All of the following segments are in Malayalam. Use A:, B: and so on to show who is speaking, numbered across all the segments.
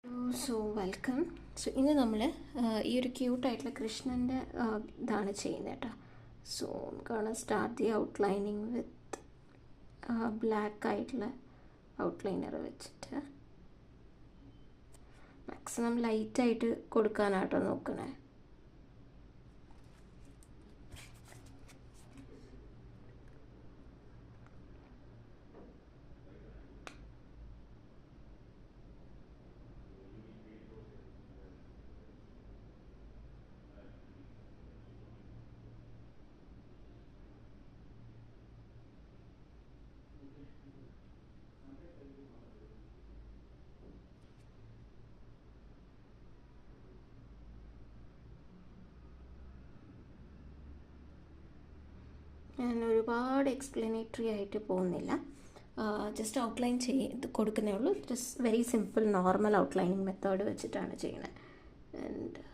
A: So welcome. സോ ഇന്ന് നമ്മൾ ഈ ഒരു ക്യൂട്ടായിട്ടുള്ള കൃഷ്ണൻ്റെ ഇതാണ് ചെയ്യുന്നത് കേട്ടോ. സോ നമുക്ക് start the outlining with black ആയിട്ടുള്ള ഔട്ട്ലൈനർ വെച്ചിട്ട് മാക്സിമം ലൈറ്റായിട്ട് കൊടുക്കാനാട്ടോ നോക്കണേ. ഞാൻ ഒരുപാട് എക്സ്പ്ലനേറ്ററി ആയിട്ട് പോകുന്നില്ല, ജസ്റ്റ് ഔട്ട്ലൈൻ ചെയ്ത് കൊടുക്കുന്നേ ഉള്ളൂ. Just very simple normal outlining method വെച്ചിട്ടാണ് ചെയ്യുന്നത്. ആൻഡ്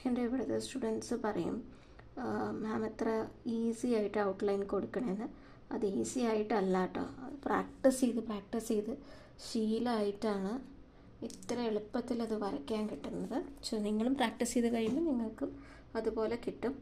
A: എൻ്റെ ഇവിടുത്തെ സ്റ്റുഡൻസ് പറയും, മാം എത്ര ഈസി ആയിട്ട് ഔട്ട്ലൈൻ കൊടുക്കണമെന്ന്. അത് ഈസി ആയിട്ടല്ല കേട്ടോ, പ്രാക്ടീസ് ചെയ്ത് ശീലമായിട്ടാണ് ഇത്ര എളുപ്പത്തിൽ അത് വരയ്ക്കാൻ കിട്ടുന്നത്. സോ നിങ്ങളും പ്രാക്ടീസ് ചെയ്ത് കഴിയുമ്പോൾ നിങ്ങൾക്കും അതുപോലെ കിട്ടും.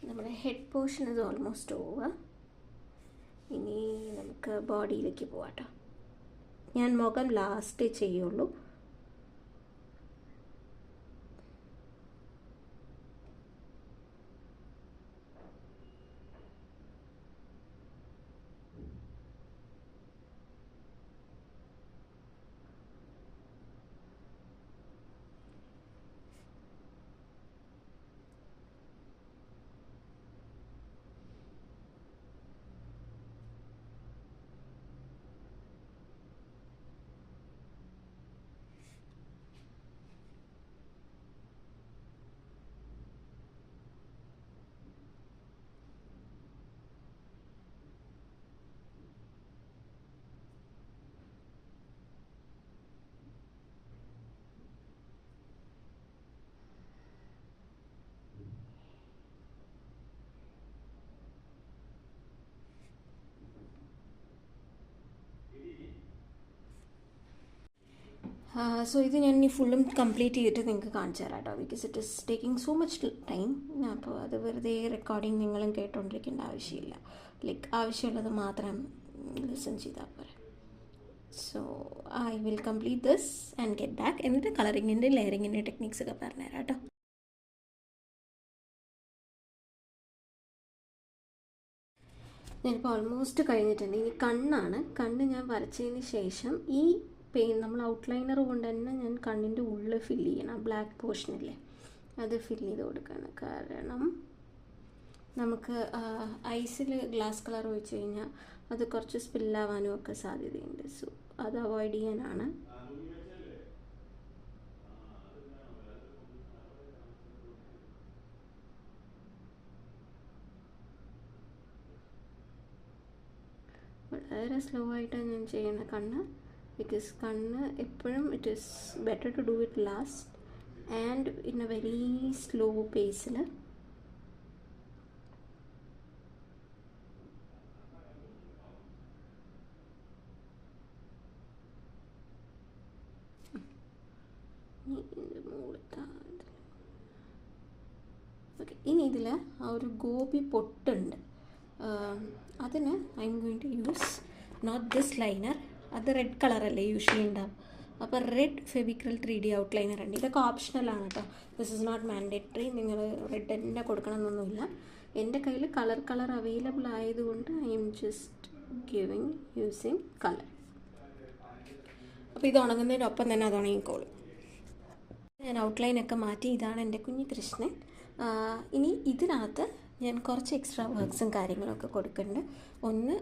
A: നമ്മുടെ ഹെഡ് പോർഷൻ ഇത് ഓൾമോസ്റ്റ് ഓവർ. ഇനി നമുക്ക് ബോഡിയിലേക്ക് പോവാം കേട്ടോ. ഞാൻ മുഖം ലാസ്റ്റേ ചെയ്യുള്ളൂ. സോ ഇത് ഞാൻ ഇനി ഫുള്ളും കംപ്ലീറ്റ് ചെയ്തിട്ട് നിങ്ങൾക്ക് കാണിച്ചു തരാം കേട്ടോ, because it is taking so much time. അപ്പോൾ അത് വെറുതെ റെക്കോർഡിങ് നിങ്ങളും കേട്ടോണ്ടിരിക്കേണ്ട ആവശ്യമില്ല. ലൈക്ക് ആവശ്യമുള്ളത് മാത്രം ലിസൺ ചെയ്താൽ പോരെ. So I will complete this and get back. എന്നിട്ട് കളറിങ്ങിൻ്റെ ലെയറിങ്ങിൻ്റെ ടെക്നിക്സ് ഒക്കെ പറഞ്ഞുതരാം കേട്ടോ. ഞാനിപ്പോൾ ഓൾമോസ്റ്റ് കഴിഞ്ഞിട്ടുണ്ട്. ഇനി കണ്ണ് ഞാൻ വരച്ചതിന് ശേഷം ഈ നമ്മൾ ഔട്ട്ലൈനർ കൊണ്ട് തന്നെ ഞാൻ കണ്ണിൻ്റെ ഉള്ളിൽ ഫില്ല് ചെയ്യണം. ബ്ലാക്ക് പോർഷനില്ലേ അത് ഫില്ല് ചെയ്ത് കൊടുക്കുകയാണ്. കാരണം നമുക്ക് ഐസിൽ ഗ്ലാസ് കളർ ഒഴിച്ച് കഴിഞ്ഞാൽ അത് കുറച്ച് സ്പില്ലാവാനും ഒക്കെ സാധ്യതയുണ്ട്. സോ അത് അവോയ്ഡ് ചെയ്യാനാണ്. വളരെ സ്ലോ ആയിട്ടാണ് ഞാൻ ചെയ്യുന്ന കണ്ണ്, ബിക്കോസ് കണ്ണ് എപ്പോഴും it is better to do it last and in a very slow പേസിൽ. ഓക്കെ, ഇനി ഇതിൽ ആ ഒരു ഗോപി പൊട്ടുണ്ട്, അതിന് I'm going to use not this liner. അത് റെഡ് കളറല്ലേ യൂഷ്വലി ഉണ്ടാവും. അപ്പോൾ റെഡ് ഫെവിക്രിൽ 3D ഔട്ട്ലൈനർ ഉണ്ട്. ഇതൊക്കെ ഓപ്ഷണലാണ് കേട്ടോ, ദിസ് ഇസ് നോട്ട് മാൻഡേറ്ററി. നിങ്ങൾ റെഡ് തന്നെ കൊടുക്കണം എന്നൊന്നുമില്ല. എൻ്റെ കയ്യിൽ കളർ അവൈലബിൾ ആയതുകൊണ്ട് I am just giving using colour. അപ്പോൾ ഇത് ഉണങ്ങുന്നതിനൊപ്പം തന്നെ അത് ഉണങ്ങിക്കോളും. ഞാൻ ഔട്ട്ലൈനൊക്കെ മാറ്റി. ഇതാണ് എൻ്റെ കുഞ്ഞു കൃഷ്ണൻ. ഇനി ഇതിനകത്ത് ഞാൻ കുറച്ച് എക്സ്ട്രാ വർക്ക്സും കാര്യങ്ങളൊക്കെ കൊടുക്കുന്നുണ്ട്. ഒന്ന്,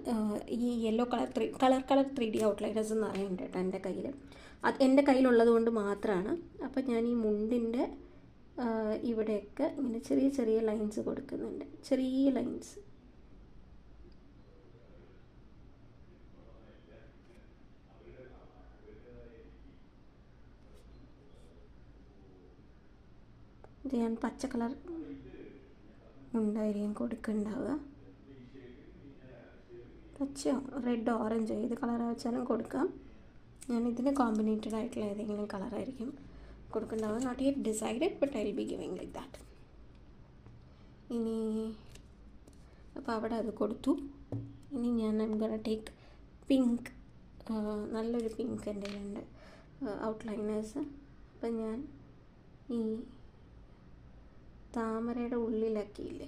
A: ഈ യെല്ലോ കളർ 3D ഔട്ട്ലൈനേഴ്സ് എന്ന് പറയുന്നുണ്ട് കേട്ടോ എൻ്റെ കയ്യിൽ. അത് എൻ്റെ കയ്യിലുള്ളത് കൊണ്ട് മാത്രമാണ്. അപ്പം ഞാൻ ഈ മുണ്ടിൻ്റെ ഇവിടെയൊക്കെ ഇങ്ങനെ ചെറിയ ചെറിയ ലൈൻസ് കൊടുക്കുന്നുണ്ട്, ചെറിയ ലൈൻസ്. ഇത് ഞാൻ പച്ച കളർ ഉണ്ടായിരിക്കും കൊടുക്കുന്നുണ്ടാവുക. പച്ചയോ റെഡോ ഓറഞ്ചോ ഏത് കളർ വെച്ചാലും കൊടുക്കാം. ഞാൻ ഇതിന് കോമ്പിനേറ്റഡ് ആയിട്ടുള്ള ഏതെങ്കിലും കളറായിരിക്കും കൊടുക്കുന്നുണ്ടാവുക. Not yet decided, but I will be giving like that. ഇനി അപ്പോൾ അവിടെ അത് കൊടുത്തു. ഇനി ഞാൻ I'm gonna take pink. നല്ലൊരു പിങ്ക് എൻ്റെ കയ്യിലുണ്ട് ഔട്ട്ലൈനേഴ്സ്. അപ്പം ഞാൻ ഈ താമരയുടെ ഉള്ളിലൊക്കെയില്ലേ,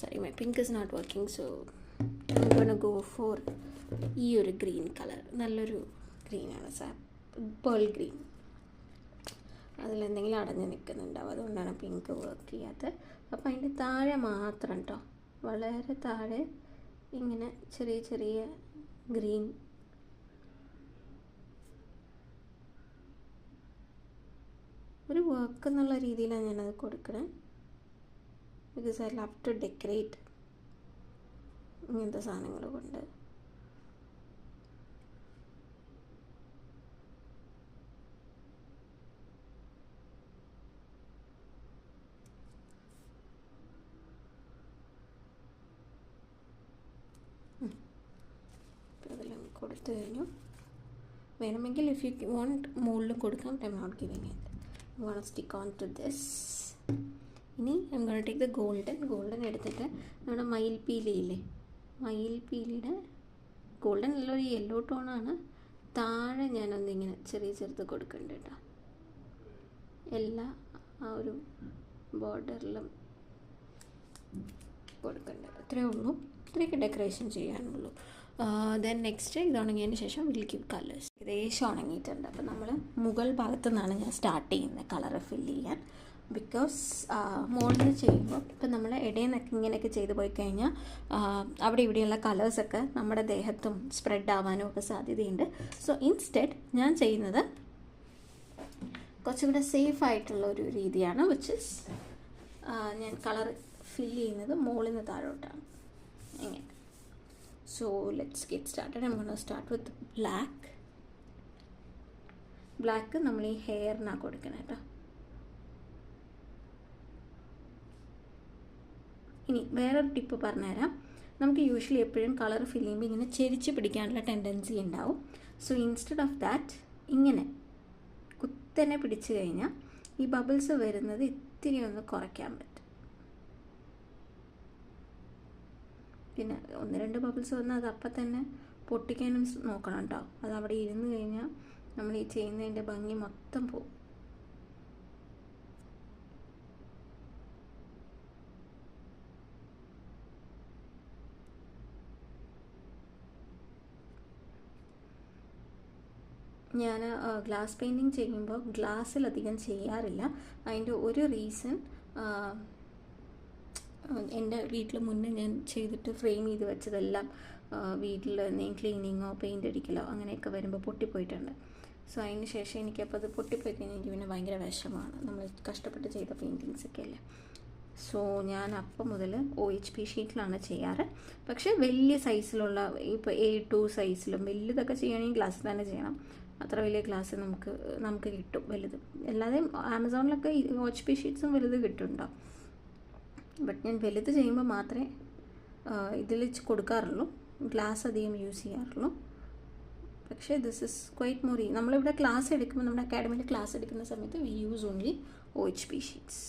A: sorry my pink is not working, so I'm gonna go for ഈ ഒരു ഗ്രീൻ കളർ. നല്ലൊരു ഗ്രീനാണ് സാർ, പേൾ ഗ്രീൻ. അതിലെന്തെങ്കിലും അടഞ്ഞ് നിൽക്കുന്നുണ്ടാവും, അതുകൊണ്ടാണ് പിങ്ക് വർക്ക് ചെയ്യാത്തത്. അപ്പോൾ അതിൻ്റെ താഴെ മാത്രം കേട്ടോ, വളരെ താഴെ ഇങ്ങനെ ചെറിയ ചെറിയ ഗ്രീൻ ഒരു വർക്ക് എന്നുള്ള രീതിയിലാണ് ഞാനത് കൊടുക്കണേ. Because I love to decorate ഇങ്ങനത്തെ സാധനങ്ങൾ കൊണ്ട്. അതെല്ലാം കൊടുത്തു കഴിഞ്ഞു. വേണമെങ്കിൽ ഇഫ് യു വോണ്ട് മുകളിലും കൊടുക്കാം. I'm not giving it. I want stick on to this. ഇനി I'm gonna take the golden എടുത്തിട്ട് നമ്മുടെ മയിൽപ്പീലിയില്ലേ, മയിൽപ്പീലിയുടെ ഗോൾഡൻ നല്ലൊരു യെല്ലോ ടോണാണ്. താഴെ ഞാനൊന്നിങ്ങനെ ചെറുത് കൊടുക്കുന്നുണ്ട് കേട്ടോ, എല്ലാ ആ ഒരു ബോർഡറിലും കൊടുക്കുന്നുണ്ട്. അത്രയേ ഉള്ളൂ, ഇത്രയൊക്കെ ഡെക്കറേഷൻ ചെയ്യാനുള്ളൂ. ദെൻ നെക്സ്റ്റ് ഇത് ഉണങ്ങിയതിന് ശേഷം വിൽ ഗിവ് കളേഴ്സ്. ഏകദേശം ഉണങ്ങിയിട്ടുണ്ട്. അപ്പോൾ നമ്മൾ മുകൾ ഭാഗത്തു നിന്നാണ് ഞാൻ സ്റ്റാർട്ട് ചെയ്യുന്നത് കളർ ഫില്ല് ചെയ്യാൻ. ബിക്കോസ് മുകളിൽ ചെയ്യുമ്പോൾ ഇപ്പം നമ്മൾ ഇടയിൽ നിന്നൊക്കെ ഇങ്ങനെയൊക്കെ ചെയ്ത് പോയി കഴിഞ്ഞാൽ അവിടെ ഇവിടെയുള്ള കളേഴ്സൊക്കെ നമ്മുടെ ദേഹത്തും സ്പ്രെഡ് ആവാനും ഒക്കെ സാധ്യതയുണ്ട്. സോ ഇൻസ്റ്റെഡ് ഞാൻ ചെയ്യുന്നത് കുറച്ചും കൂടെ സേഫ് ആയിട്ടുള്ള ഒരു രീതിയാണ്, വിച്ച് ഇസ് ഞാൻ കളർ ഫില്ല് ചെയ്യുന്നത് മുകളിൽ നിന്ന് താഴോട്ടാണ് ഇങ്ങനെ. So let's get started. I'm going to start with black. Black നമ്മൾ ഈ ഹെയറിനാണ് കൊടുക്കണം കേട്ടോ. ഇനി വേറൊരു ടിപ്പ് പറഞ്ഞുതരാം. നമുക്ക് യൂഷ്വലി എപ്പോഴും കളർ ഫില്ല് ചെയ്യുമ്പോൾ ഇങ്ങനെ ചെരിച്ച് പിടിക്കാനുള്ള ടെൻഡൻസി ഉണ്ടാവും. സോ ഇൻസ്റ്റെഡ് ഓഫ് ദാറ്റ് ഇങ്ങനെ കുത്തനെ പിടിച്ചു കഴിഞ്ഞാൽ ഈ ബബിൾസ് വരുന്നത് ഇത്തിരി ഒന്ന് കുറയ്ക്കാൻ പറ്റും. പിന്നെ 1-2 ബബിൾസ് വന്നാൽ അത് അപ്പം തന്നെ പൊട്ടിക്കാനും നോക്കണം കേട്ടോ. അത് അവിടെ ഇരുന്ന് കഴിഞ്ഞാൽ നമ്മൾ ഈ ചെയ്യുന്നതിൻ്റെ ഭംഗി മൊത്തം പോകും. ഞാൻ ഗ്ലാസ് പെയിൻറ്റിങ് ചെയ്യുമ്പോൾ ഗ്ലാസ്സിലധികം ചെയ്യാറില്ല. അതിൻ്റെ ഒരു റീസൺ, എൻ്റെ വീട്ടിൽ മുന്നേ ഞാൻ ചെയ്തിട്ട് ഫ്രെയിം ചെയ്ത് വെച്ചതെല്ലാം വീട്ടിൽ എന്തെങ്കിലും ക്ലീനിങ്ങോ പെയിൻ്റ് അടിക്കലോ അങ്ങനെയൊക്കെ വരുമ്പോൾ പൊട്ടിപ്പോയിട്ടുണ്ട്. സോ അതിന് ശേഷം എനിക്കപ്പോൾ അത് പൊട്ടിപ്പോയി കഴിഞ്ഞാൽ എനിക്ക് പിന്നെ ഭയങ്കര വിഷമമാണ്. നമ്മൾ കഷ്ടപ്പെട്ട് ചെയ്ത പെയിൻറ്റിങ്സൊക്കെ അല്ലേ. സോ ഞാൻ അപ്പം മുതൽ OHP ഷീറ്റിലാണ് ചെയ്യാറ്. പക്ഷേ വലിയ സൈസിലുള്ള ഇപ്പോൾ A2 സൈസിലും വലുതൊക്കെ ചെയ്യണമെങ്കിൽ ഗ്ലാസ് തന്നെ ചെയ്യണം. അത്ര വലിയ ഗ്ലാസ് നമുക്ക് കിട്ടും വലുത്. അല്ലാതെ ആമസോണിലൊക്കെ OHP ഷീറ്റ്സും വലുത് കിട്ടുന്നുണ്ടോ. ബട്ട് ഞാൻ വലുത് ചെയ്യുമ്പോൾ മാത്രമേ ഇതിൽ കൊടുക്കാറുള്ളൂ, ഗ്ലാസ് അധികം യൂസ് ചെയ്യാറുള്ളൂ. പക്ഷേ ദിസ് ഇസ് ക്വൈറ്റ് മോർ. നമ്മളിവിടെ ക്ലാസ് എടുക്കുമ്പോൾ, നമ്മുടെ അക്കാഡമിയിൽ ക്ലാസ് എടുക്കുന്ന സമയത്ത് we use only OHP sheets.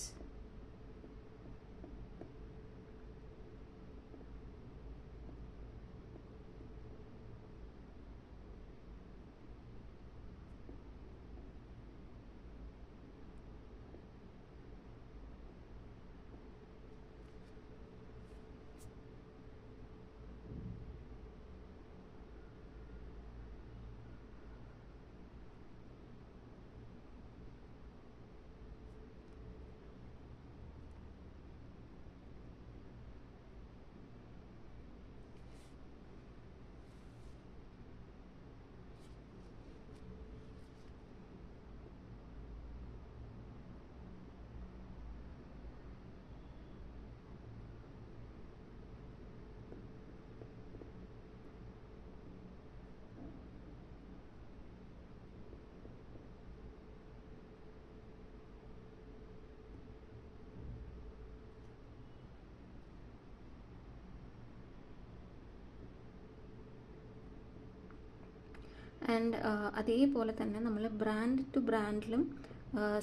A: And അതേപോലെ തന്നെ നമ്മൾ ബ്രാൻഡ് ടു ബ്രാൻഡിലും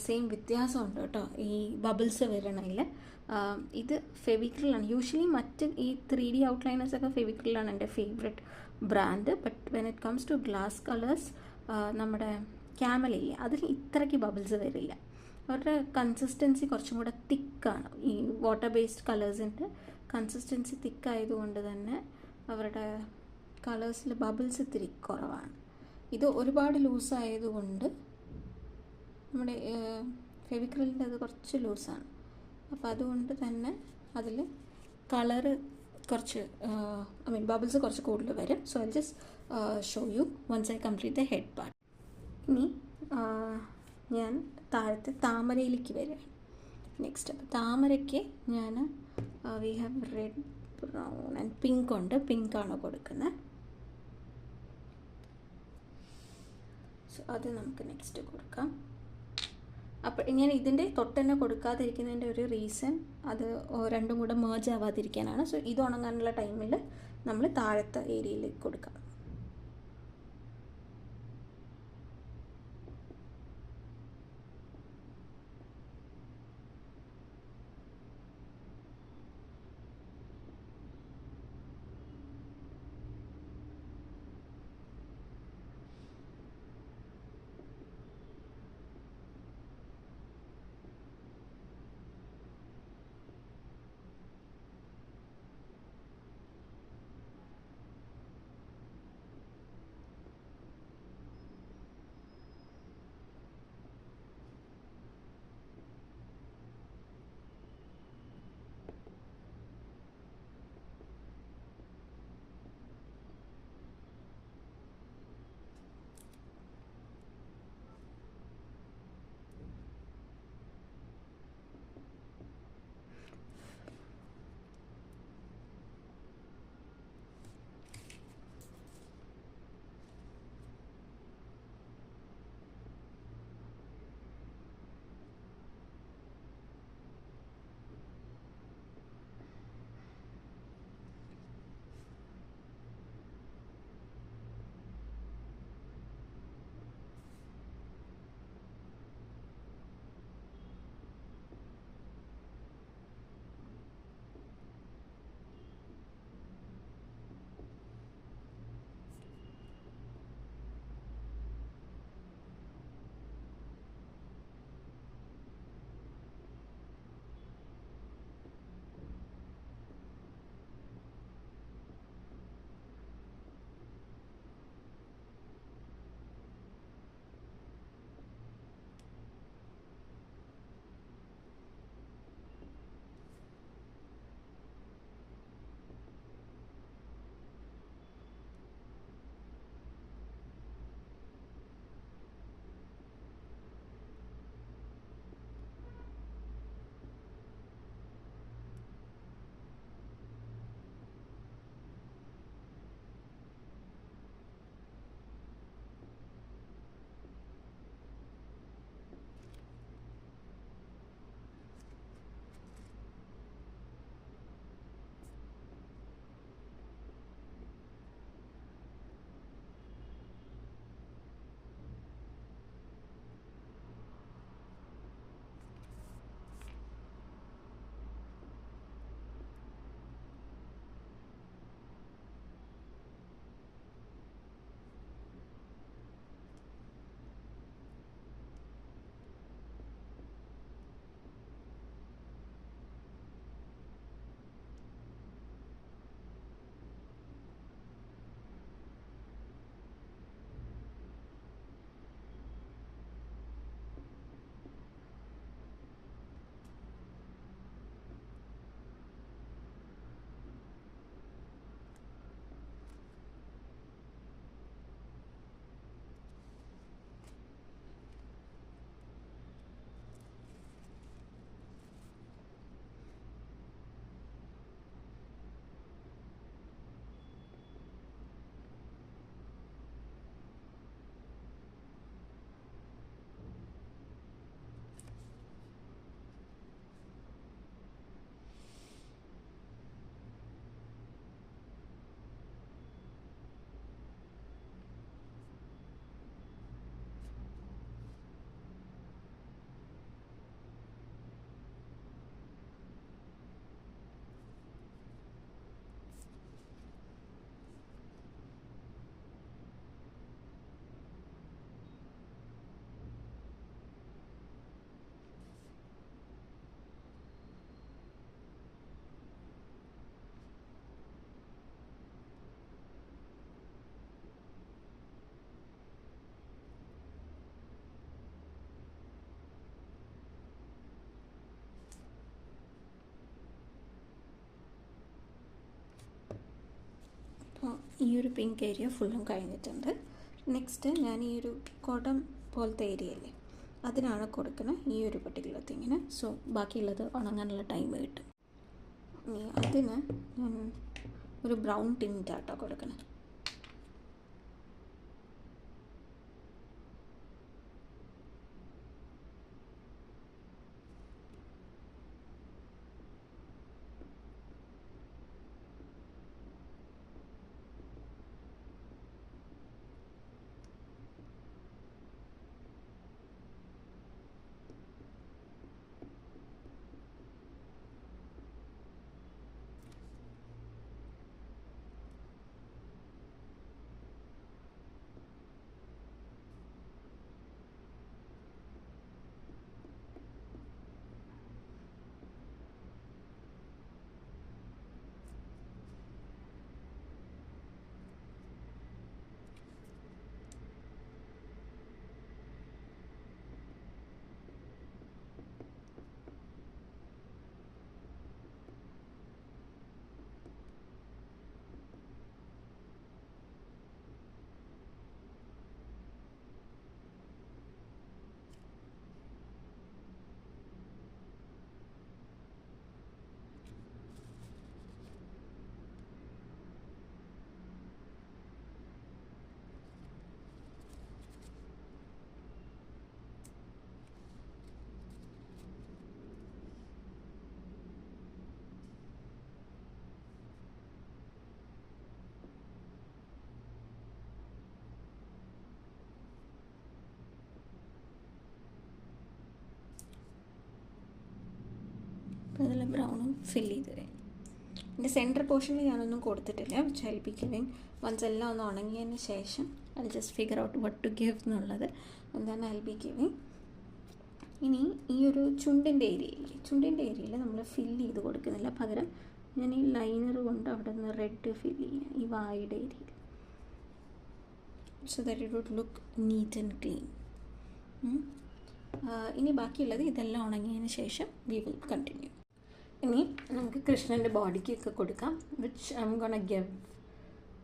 A: സെയിം വ്യത്യാസമുണ്ട് കേട്ടോ ഈ ബബിൾസ് വരണതിൽ. ഇത് ഫെവിക്രിലാണ് യൂഷ്വലി. മറ്റ് ഈ 3D ഔട്ട്ലൈനേഴ്സൊക്കെ ഫെവിക്രിലാണ് എൻ്റെ favourite brand. But when it comes to glass colours, നമ്മുടെ ക്യാമലില്ലേ, അതിൽ ഇത്രയ്ക്ക് ബബിൾസ് വരില്ല. അവരുടെ കൺസിസ്റ്റൻസി കുറച്ചും കൂടെ തിക്കാണ്. ഈ വാട്ടർ ബേസ്ഡ് കളേഴ്സിൻ്റെ കൺസിസ്റ്റൻസി തിക്കായതുകൊണ്ട് തന്നെ അവരുടെ കളേഴ്സിൽ ബബിൾസ് ഇത്തിരി കുറവാണ്. ഇത് ഒരുപാട് ലൂസായതുകൊണ്ട് നമ്മുടെ ഫെവിക്രിലിൻ്റെ അത് കുറച്ച് ലൂസാണ്. അപ്പോൾ അതുകൊണ്ട് തന്നെ അതിൽ കളറ് കുറച്ച് ബബിൾസ് കുറച്ച് കൂടുതൽ വരും. So I just show you once I complete the head part. ഇനി ഞാൻ താഴത്തെ താമരയിലേക്ക് വരികയാണ് നെക്സ്റ്റ്. അപ്പോൾ താമരയ്ക്ക് ഞാൻ we have red, brown and pink ഉണ്ട്. പിങ്കാണ് കൊടുക്കുന്നത്. സോ അത് നമുക്ക് നെക്സ്റ്റ് കൊടുക്കാം. അപ്പോൾ ഞാൻ ഇതിൻ്റെ തൊട്ടന്നെ കൊടുക്കാതിരിക്കുന്നതിൻ്റെ ഒരു റീസൺ അത് രണ്ടും കൂടെ മേർജ് ആവാതിരിക്കാനാണ്. സോ ഇത് ഉണങ്ങാനുള്ള ടൈമിൽ നമ്മൾ താഴത്തെ ഏരിയയിലേക്ക് കൊടുക്കാം. ഈ ഒരു പിങ്ക് ഏരിയ ഫുള്ളും കഴിഞ്ഞിട്ടുണ്ട്. നെക്സ്റ്റ് ഞാൻ ഈ ഒരു കോട്ടൺ പോലത്തെ ഏരിയ അല്ലേ, അതിനാണ് കൊടുക്കുന്നത് ഈ ഒരു പർട്ടിക്കുലർ തിങ്ങിന്. സോ ബാക്കിയുള്ളത് ഉണങ്ങാനുള്ള ടൈം കിട്ടും. ഇനി അതിന് ഞാൻ ഒരു ബ്രൗൺ ടിൻ്റാട്ടോ കൊടുക്കണം. അപ്പോൾ അതിൽ ബ്രൗണും ഫില്ല് ചെയ്ത് കഴിഞ്ഞു. എൻ്റെ സെൻറ്റർ പോർഷനിൽ ഞാനൊന്നും കൊടുത്തിട്ടില്ല. Which I will be giving once എല്ലാം ഒന്ന് ഉണങ്ങിയതിന് ശേഷം I just figure out what to give എന്നുള്ളത്. എന്താണ് ഐ വിൽ ബി ഗിവിങ്. ഇനി ഈ ഒരു ചുണ്ടിൻ്റെ ഏരിയയിൽ നമ്മൾ ഫില്ല് ചെയ്ത് കൊടുക്കുന്നില്ല, പകരം ഞാൻ ഈ ലൈനർ കൊണ്ട് അവിടെ നിന്ന് റെഡ് ഫില്ല് ചെയ്യാം ഈ വായുടെ ഏരിയയിൽ. So that it would look neat and clean. ഇനി ബാക്കിയുള്ളത് ഇതെല്ലാം ഉണങ്ങിയതിന് ശേഷം വി വിൽ കണ്ടിന്യൂ. ഇനി നമുക്ക് കൃഷ്ണൻ്റെ ബോഡിക്കൊക്കെ കൊടുക്കാം. Which I M gonna give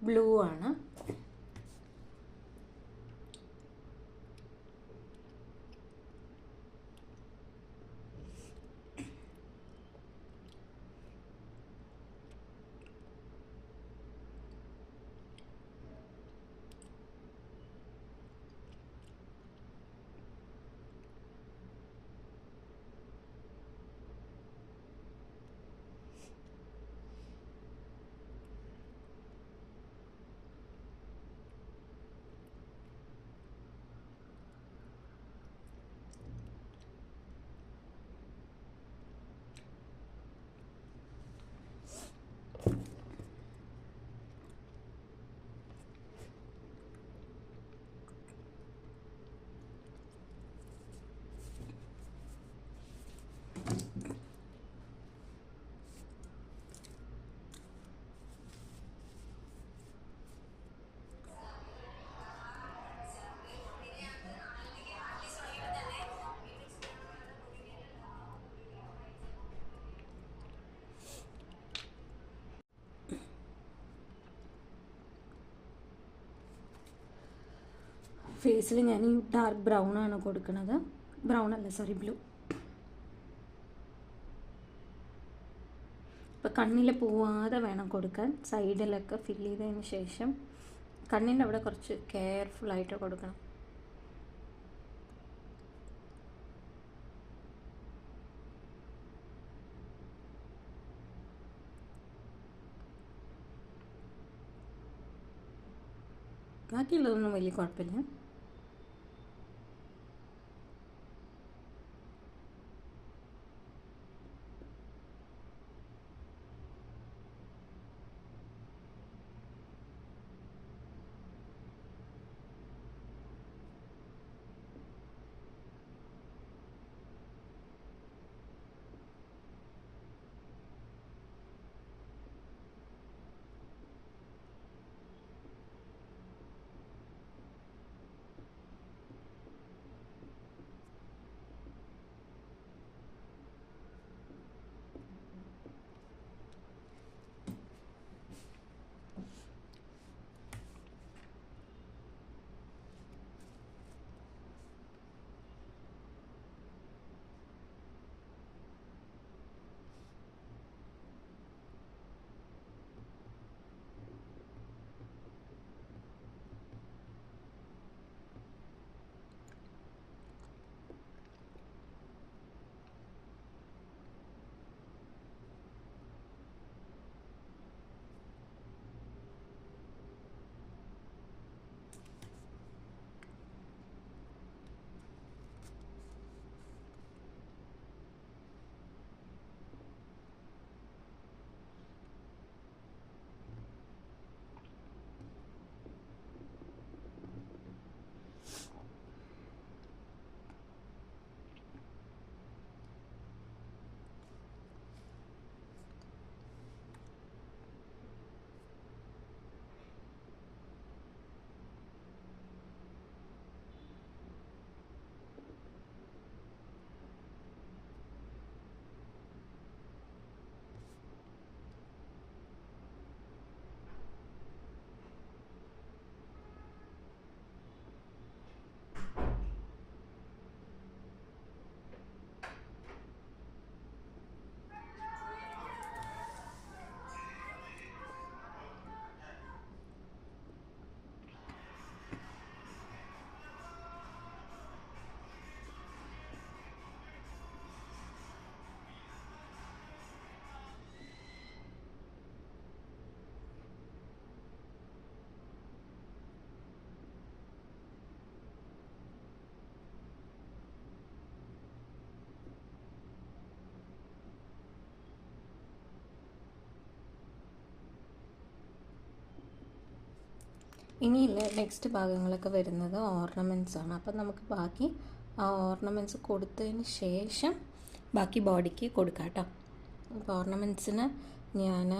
A: blue ആണ്. ഫേസിൽ ഞാൻ ഈ ഡാർക്ക് ബ്രൗൺ ആണ് കൊടുക്കുന്നത്. ബ്രൗൺ അല്ല, സോറി, ബ്ലൂ. ഇപ്പോൾ കണ്ണിൽ പോവാതെ വേണം കൊടുക്കാൻ. സൈഡിലൊക്കെ ഫില്ല് ചെയ്തതിന് ശേഷം കണ്ണിൻ്റെ അവിടെ കുറച്ച് കെയർഫുള്ളായിട്ട് കൊടുക്കണം. ബാക്കിയുള്ളതൊന്നും വലിയ കുഴപ്പമില്ല. ഇനിയില്ല, നെക്സ്റ്റ് ഭാഗങ്ങളൊക്കെ വരുന്നത് ഓർണമെൻറ്റ്സ് ആണ്. അപ്പം നമുക്ക് ബാക്കി ആ ഓർണമെൻറ്റ്സ് കൊടുത്തതിന് ശേഷം ബാക്കി ബോഡിക്ക് കൊടുക്കാം കേട്ടോ. അപ്പോൾ ഓർണമെൻറ്റ്സിന് ഞാൻ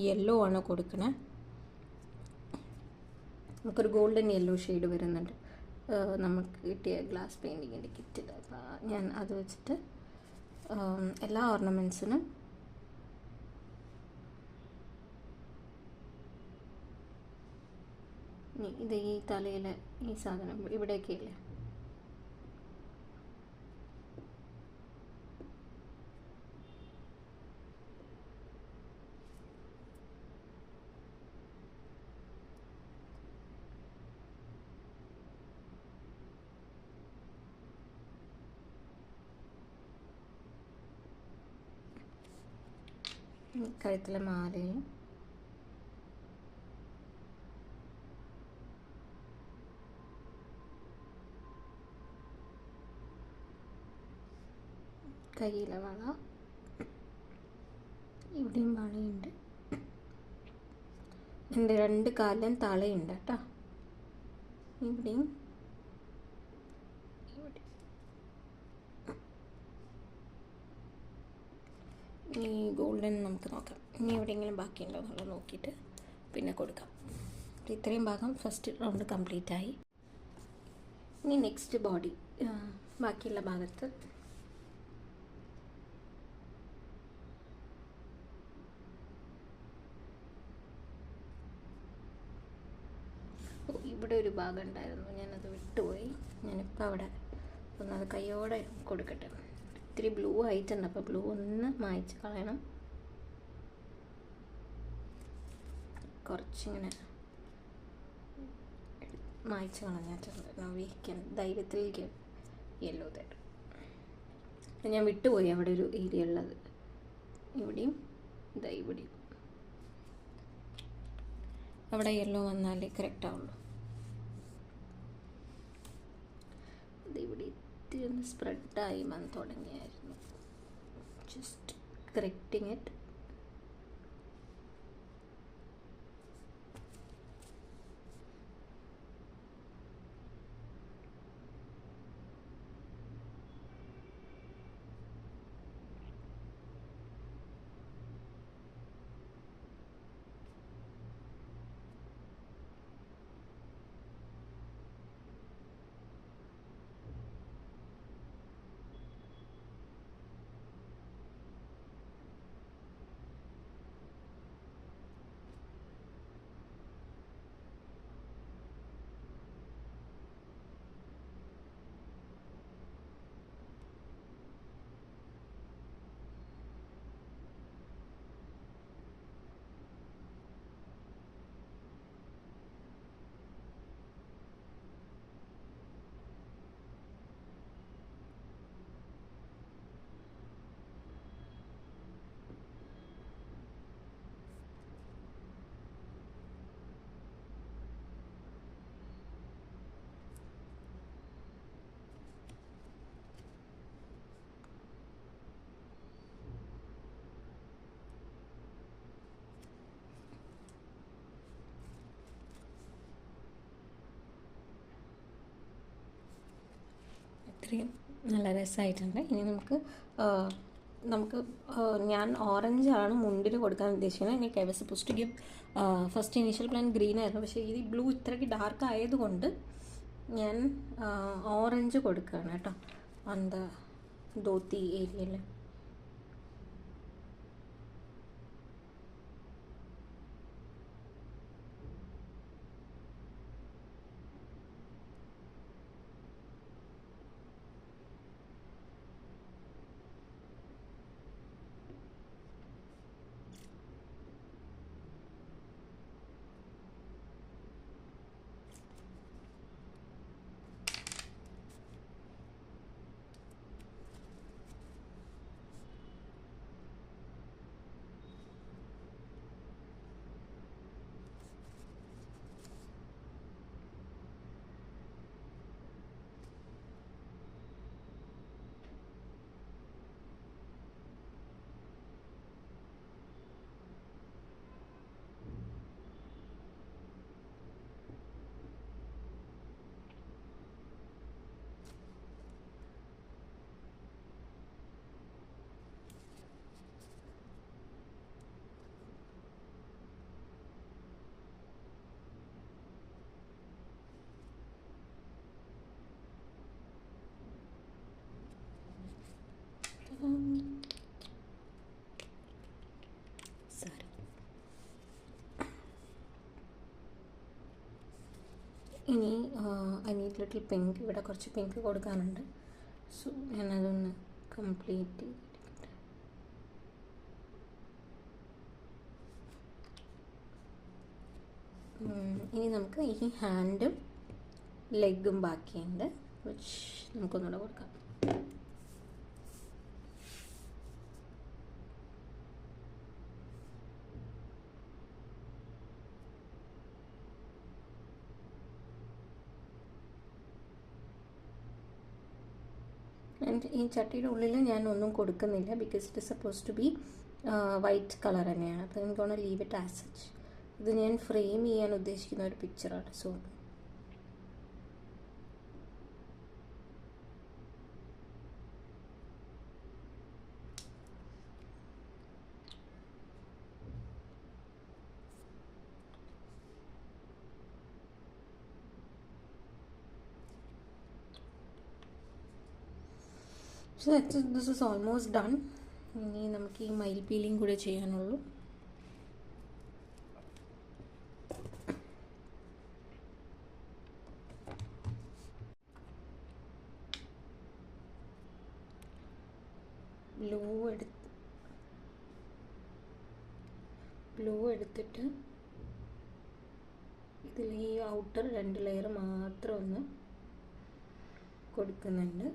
A: യെല്ലോ ആണ് കൊടുക്കണേ. നമുക്കൊരു ഗോൾഡൻ യെല്ലോ ഷെയ്ഡ് വരുന്നുണ്ട് നമുക്ക് കിട്ടിയ ഗ്ലാസ് പെയിൻറ്റിങ്ങിൻ്റെ കിറ്റിൽ. അപ്പോൾ ഞാൻ അത് വെച്ചിട്ട് എല്ലാ ഓർണമെൻറ്റ്സിനും ഇത് ഈ തലയിലെ ഈ സാധനം ഇവിടെയൊക്കെ ഇല്ലേ, കഴുത്തിലെ മാലയും കയ്യിലെ വള, ഇവിടെയും വളയുണ്ട്. എൻ്റെ 2 കാലിലും തളയുണ്ട് കേട്ടോ, ഇവിടെയും ഇവിടെ. ഈ ഗോൾഡൻ നമുക്ക് നോക്കാം, ഇനി എവിടെയെങ്കിലും ബാക്കിയുണ്ടോ എന്നുള്ളത് നോക്കിയിട്ട് പിന്നെ കൊടുക്കാം. ഇത്രയും ഭാഗം ഫസ്റ്റ് റൗണ്ട് കംപ്ലീറ്റ് ആയി. ഇനി നെക്സ്റ്റ് ബോഡി, ബാക്കിയുള്ള ഭാഗത്ത് ഇവിടെ ഒരു ഭാഗം ഉണ്ടായിരുന്നു, ഞാനത് വിട്ടുപോയി. ഞാനിപ്പോൾ അവിടെ ഒന്നത് കയ്യോടെ കൊടുക്കട്ടെ. ഇത്തിരി ബ്ലൂ ആയിട്ടുണ്ട്, അപ്പോൾ ബ്ലൂ ഒന്ന് മായ്ച്ച് കളയണം. കുറച്ചിങ്ങനെ മായ്ച്ച് കളഞ്ഞിട്ടുണ്ട്. വീക്കാൻ ധൈര്യത്തിലേക്ക് യെല്ലോ തരും. ഞാൻ വിട്ടുപോയി അവിടെ ഒരു ഏരിയ ഉള്ളത്, ഇവിടെയും ഇതാ ഇവിടെയും. അവിടെ യെല്ലോ വന്നാലേ കറക്റ്റ് ആവുള്ളൂ. ഇതിവിടെ ഇത്തിരി ഒന്ന് സ്പ്രെഡായി വന്ന് തുടങ്ങിയായിരുന്നു. Just കറക്റ്റിങ് it. ഇത്രയും നല്ല രസമായിട്ടുണ്ട്. ഇനി നമുക്ക് ഞാൻ ഓറഞ്ചാണ് മുണ്ടിൽ കൊടുക്കാൻ ഉദ്ദേശിക്കുന്നത്. എനിക്ക് I was suppose to give first initial plan green ആയിരുന്നു, പക്ഷേ ഈ ബ്ലൂ ഇത്രയ്ക്ക് ഡാർക്ക് ആയതുകൊണ്ട് ഞാൻ ഓറഞ്ച് കൊടുക്കുകയാണ് കേട്ടോ, ഓൺ ദ ധോത്തി ഏരിയയിൽ. ഇനി ഐ നീഡ് ലിറ്റിൽ പിങ്ക്. ഇവിടെ കുറച്ച് പിങ്ക് കൊടുക്കാനുണ്ട്. സോ ഞാനതൊന്ന് കംപ്ലീറ്റ് ചെയ്തിരിക്കട്ടെ. ഇനി നമുക്ക് ഈ ഹാൻഡും ലെഗും ബാക്കിയുണ്ട്, വിച്ച് നമുക്കൊന്നുകൂടെ കൊടുക്കാം. ആൻഡ് ഈ ചട്ടിയുടെ ഉള്ളിൽ ഞാൻ ഒന്നും കൊടുക്കുന്നില്ല, because it is suppose to be white colour തന്നെയാണ്. അപ്പോൾ എനിക്ക് gonna leave it as such. ഇത് ഞാൻ ഫ്രെയിം ചെയ്യാൻ ഉദ്ദേശിക്കുന്ന ഒരു പിക്ചറാണ്. So this is almost done. ഇനി നമുക്ക് ഈ മയിൽ പീലിംഗ് കൂടെ ചെയ്യാനുള്ളൂ. ബ്ലൂ എടുത്തിട്ട് ഇതിൽ ഈ ഔട്ടർ 2 ലെയർ മാത്രം ഒന്ന് കൊടുക്കുന്നുണ്ട്.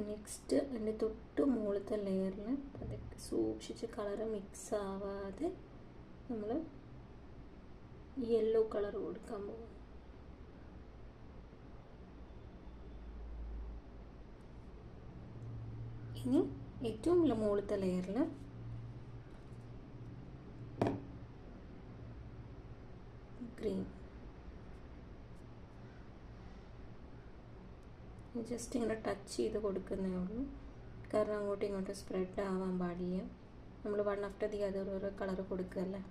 A: നെക്സ്റ്റ് അതിൻ്റെ തൊട്ട് മുകളിലത്തെ ലെയറിൽ അതൊക്കെ സൂക്ഷിച്ച് കളറ് മിക്സ് ആവാതെ നമ്മൾ യെല്ലോ കളർ കൊടുക്കാൻ പോകും. ഇനി ഏറ്റവും മുകളിലത്തെ ലെയറിൽ ഗ്രീൻ. ജസ്റ്റ് ഇങ്ങനെ ടച്ച് ചെയ്ത് കൊടുക്കുന്നേ ഉള്ളൂ, കാരണം അങ്ങോട്ടും ഇങ്ങോട്ടും സ്പ്രെഡ് ആവാൻ പാടില്ല. നമ്മൾ വൺ ആഫ്റ്റർ ദി അതർ ഓരോ കളർ കൊടുക്കുകയല്ലേ.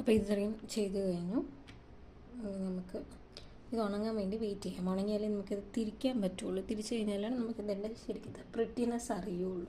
A: അപ്പോൾ ഇത്രയും ചെയ്ത് കഴിഞ്ഞു. നമുക്ക് ഇത് ഉണങ്ങാൻ വേണ്ടി വെയിറ്റ് ചെയ്യാം. ഉണങ്ങിയാലേ നമുക്കിത് തിരിക്കാൻ പറ്റുള്ളൂ. തിരിച്ചു കഴിഞ്ഞാലാണ് നമുക്കിതിൻ്റെ ശരിക്കും പ്രിറ്റിനെസ് അറിയുള്ളൂ.